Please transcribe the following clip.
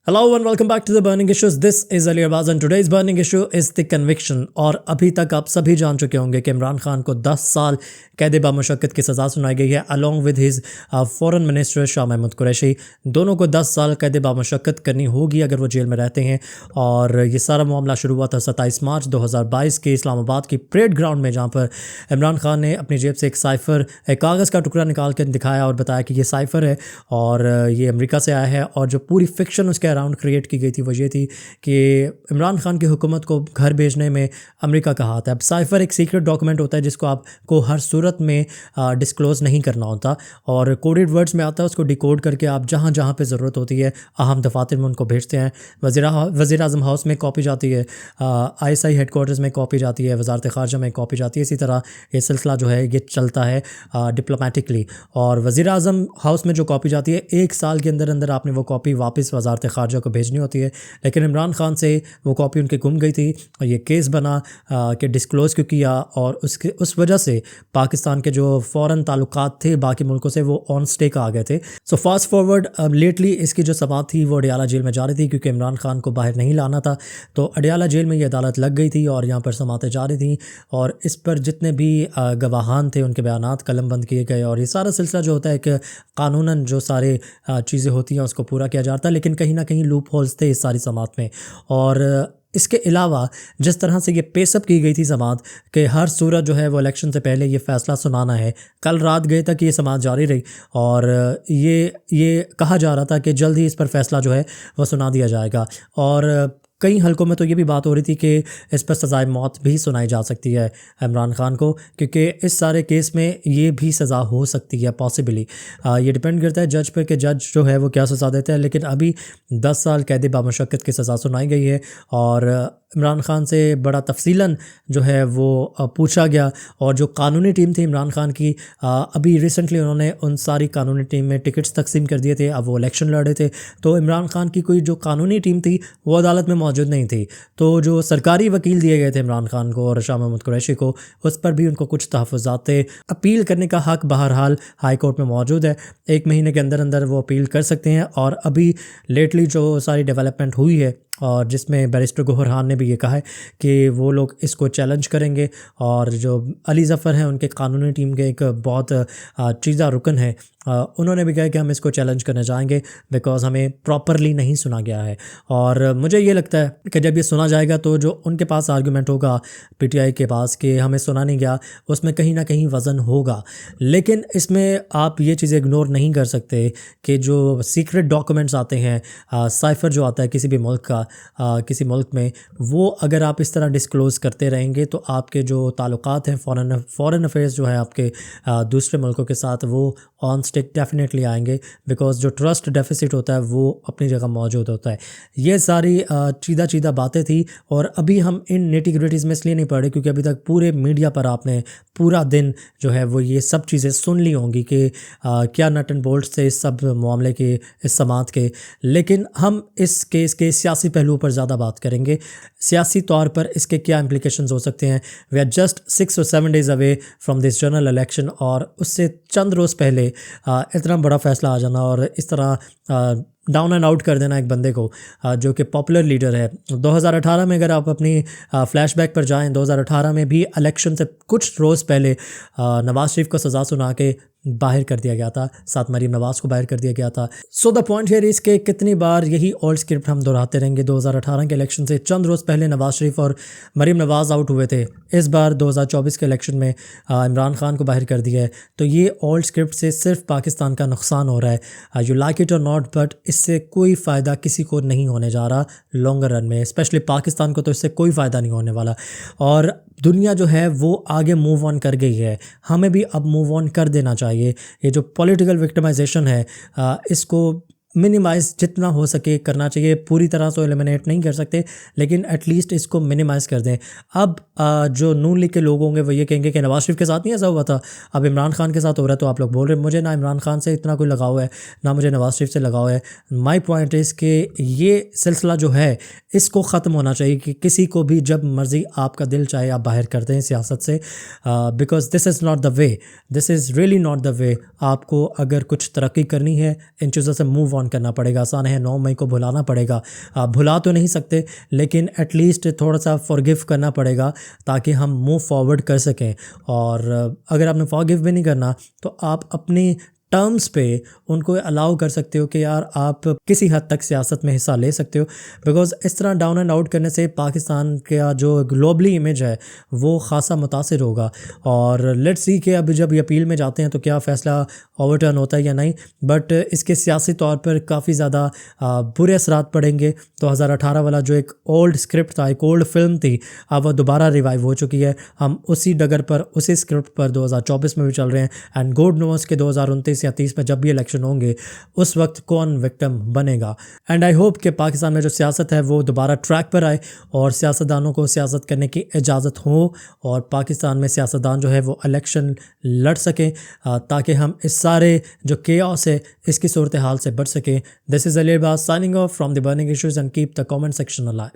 Hello and welcome back to the Burning Issues. This is Ali Abbas and today's burning issue is the conviction. और अभी तक आप सभी जान चुके होंगे कि इमरान खान को 10 साल कैद बामुशक्कत की सज़ा सुनाई गई है along with his foreign minister Shah Mahmood Qureshi. दोनों को 10 साल कैद बामुशक्कत करनी होगी अगर वो जेल में रहते हैं। और ये सारा मामला शुरू हुआ था 27 मार्च 2022 के इस्लामाबाद की परेड ग्राउंड में, जहाँ पर इमरान खान ने अपनी जेब से एक साइफ़र, एक कागज़ का टुकड़ा निकाल कर दिखाया और बताया कि ये साइफ़र है और ये अमेरिका से आया है। और जो पूरी फिक्शन उसके अराउंड क्रिएट की गई थी वो ये थी कि इमरान खान की हुकूमत को घर भेजने में अमेरिका का हाथ है। अब साइफ़र एक सीक्रेट डॉक्यूमेंट होता है जिसको आपको हर सूरत में डिस्क्लोज़ नहीं करना होता और कोडेड वर्ड्स में आता है। उसको डिकोड करके आप जहाँ जहाँ पे ज़रूरत होती है अहम दफातर में उनको भेजते हैं। वज़ीर आज़म हाउस में कॉपी जाती है, ISI हेडकोार्टर्स में कॉपी जाती है, वज़ारत ख़ारजा में कॉपी जाती है। इसी तरह ये सिलसिला जो है ये चलता है डिप्लोमेटिकली। और वज़ीर आज़म हाउस में जो कॉपी जाती है 1 साल के अंदर अंदर आपने वो कॉपी वापस वज़ारत ख़ारजा को भेजनी होती है। लेकिन इमरान खान से वो कॉपी उनकी गुम गई थी और ये केस बना कि डिस्क्लोज़ क्यों किया और उस वजह से पाकिस्तान के जो फ़ॉरेन ताल्लुकात थे बाकी मुल्कों से वो ऑन स्टेक आ गए थे। सो फास्ट फॉरवर्ड, अब लेटली इसकी जो समाअत थी वो अडियाला जेल में जा रही थी क्योंकि इमरान खान को बाहर नहीं लाना था। तो अडियाला जेल में ये अदालत लग गई थी और यहाँ पर समाअतें जा रही थी और इस पर जितने भी गवाहान थे उनके बयानात कलमबंद किए गए। और ये सारा सिलसिला जो होता है कि कानूनन जो सारे चीज़ें होती हैं उसको पूरा किया जाता है, लेकिन कहीं ना कहीं लूप होल्स थे इस सारी समाअत में। और इसके अलावा जिस तरह से ये पेशअप की गई थी समाअत कि हर सूरत जो है वो इलेक्शन से पहले ये फ़ैसला सुनाना है, कल रात गए तक ये समाअत जारी रही और ये कहा जा रहा था कि जल्द ही इस पर फ़ैसला जो है वो सुना दिया जाएगा। और कई हलकों में तो ये भी बात हो रही थी कि इस पर सज़ाए मौत भी सुनाई जा सकती है इमरान खान को, क्योंकि इस सारे केस में ये भी सज़ा हो सकती है पॉसिबली। ये डिपेंड करता है जज पर कि जज जो है वो क्या सज़ा देता है। लेकिन अभी 10 साल कैद बामुशक्कत की सज़ा सुनाई गई है और इमरान खान से बड़ा तफसीलन जो है वो पूछा गया। और जो कानूनी टीम थी इमरान खान की, अभी रिसेंटली उन्होंने उन सारी कानूनी टीम में टिकट्स तकसीम कर दिए थे। अब वो इलेक्शन लड़ रहे थे तो इमरान खान की कोई जो कानूनी टीम थी वो अदालत में मौजूद नहीं थी। तो जो सरकारी वकील दिए गए थे इमरान खान को और शाह महमूद कुरैशी को, उस पर भी उनको कुछ तहफ़्फ़ुज़ात थे। अपील करने का हक़ बहरहाल हाई कोर्ट में मौजूद है, 1 महीने के अंदर अंदर वो अपील कर सकते हैं। और अभी लेटली जो सारी डेवलपमेंट हुई है और जिसमें बैरिस्टर गौहर खान ने भी ये कहा है कि वो लोग इसको चैलेंज करेंगे। और जो अली ज़फ़र हैं उनके कानूनी टीम के एक बहुत चीज़ा रुकन है, उन्होंने भी कहा कि हम इसको चैलेंज करने जाएंगे बिकॉज़ हमें प्रॉपरली नहीं सुना गया है। और मुझे ये लगता है कि जब ये सुना जाएगा तो जो उनके पास आर्गूमेंट होगा PTI के पास कि हमें सुना नहीं गया, उसमें कहीं ना कहीं वज़न होगा। लेकिन इसमें आप ये चीज़ इग्नोर नहीं कर सकते कि जो सीक्रेट डॉक्यूमेंट्स आते हैं, साइफ़र जो आता है किसी भी मुल्क का किसी मुल्क में, वो अगर आप इस तरह डिस्क्लोज़ करते रहेंगे तो आपके जो ताल्लुकात हैं फ़ॉरेन अफेयर्स जो है आपके दूसरे मुल्कों के साथ वो ऑन स्टेक डेफिनेटली आएंगे बिकॉज़ जो ट्रस्ट डेफिसिट होता है वो अपनी जगह मौजूद होता है। ये सारी चीदा बातें थी और अभी हम इन निटी ग्रिटीज़ में इसलिए नहीं पढ़े क्योंकि अभी तक पूरे मीडिया पर आपने पूरा दिन जो है वो ये सब चीज़ें सुन ली होंगी कि क्या नट एंड बोल्ट्स थे इस सब मामले के, इस समाअत के। लेकिन हम इस केस के सियासी पहलू पर ज़्यादा बात करेंगे, सियासी तौर पर इसके क्या इम्प्लिकेशंस हो सकते हैं। We are just 6 or 7 days away from this general election और उससे चंद रोज़ पहले इतना बड़ा फ़ैसला आ जाना और इस तरह डाउन एंड आउट कर देना एक बंदे को जो कि पॉपुलर लीडर है। 2018 में अगर आप अपनी फ्लैशबैक पर जाएं, 2018 में भी इलेक्शन से कुछ रोज़ पहले नवाज़ शरीफ को सज़ा सुना के बाहर कर दिया गया था, साथ मरीम नवाज़ को बाहर कर दिया गया था। So the point here is के कितनी बार यही ओल्ड स्क्रिप्ट हम दोहराते रहेंगे। 2018 के इलेक्शन से चंद रोज़ पहले नवाज़ शरीफ और मरीम नवाज़ आउट हुए थे, इस बार 2024 के इलेक्शन में इमरान खान को बाहर कर दिया है। तो ये ओल्ड स्क्रिप्ट से सिर्फ पाकिस्तान का नुकसान हो रहा है, यू लाइक इट और नॉट, बट इससे कोई फ़ायदा किसी को नहीं होने जा रहा लॉन्गर रन में, स्पेशली पाकिस्तान को तो इससे कोई फ़ायदा नहीं होने वाला। और दुनिया जो है वो आगे मूव ऑन कर गई है, हमें भी अब मूव ऑन कर देना चाहिए। ये जो पॉलिटिकल विक्टिमाइजेशन है इसको मिनिमाइज़ जितना हो सके करना चाहिए। पूरी तरह से एलिमिनेट नहीं कर सकते लेकिन एटलीस्ट इसको मिनिमाइज़ कर दें। अब जो नून लीग के लोग होंगे वो ये कहेंगे कि नवाज़ शरीफ के साथ नहीं ऐसा हुआ था, अब इमरान खान के साथ हो रहा है। तो आप लोग बोल रहे हैं मुझे ना इमरान खान से इतना कोई लगाव है ना मुझे नवाज़ शरीफ से लगाव है। माई पॉइंट इज़ कि ये सिलसिला जो है इसको ख़त्म होना चाहिए कि किसी को भी जब मर्ज़ी आपका दिल चाहे आप बाहर कर दें सियासत से, because this is not the way, this is really not the way. आपको अगर कुछ तरक्की करनी है इन चीज़ों से मूव ऑन करना पड़ेगा। आसान है 9 मई को भुलाना पड़ेगा। आप भुला तो नहीं सकते, लेकिन एटलीस्ट थोड़ा सा फॉरगिव करना पड़ेगा ताकि हम मूव फॉरवर्ड कर सकें। और अगर आपने फॉरगिव भी नहीं करना तो आप अपनी टर्म्स पे उनको अलाउ कर सकते हो कि यार आप किसी हद तक सियासत में हिस्सा ले सकते हो, बिकॉज़ इस तरह डाउन एंड आउट करने से पाकिस्तान का जो ग्लोबली इमेज है वो ख़ासा मुतासिर होगा। और लेट्स सी कि अभी जब ये अपील में जाते हैं तो क्या फ़ैसला ओवरटर्न होता है या नहीं, बट इसके सियासी तौर पर काफ़ी ज़्यादा बुरे असरात पड़ेंगे। 2018 वाला जो एक ओल्ड स्क्रिप्ट था, एक ओल्ड फिल्म थी, अब वो दोबारा रिवाइव हो चुकी है। हम उसी डगर पर, उसी स्क्रिप्ट पर 2024 में भी चल रहे हैं। एंड गॉड नोस के 2029 या 30 में जब भी इलेक्शन होंगे उस वक्त कौन विक्टिम बनेगा। एंड आई होप कि पाकिस्तान में जो सियासत है वो दोबारा ट्रैक पर आए और सियासतदानों को सियासत करने की इजाज़त हो और पाकिस्तान में सियासतदान जो है वो इलेक्शन लड़ सकें ताकि हम इस सारे जो केओस है इसकी सूरत हाल से बच सकें। This is Ali Abbas signing off from the burning issues and keep the comment section alive.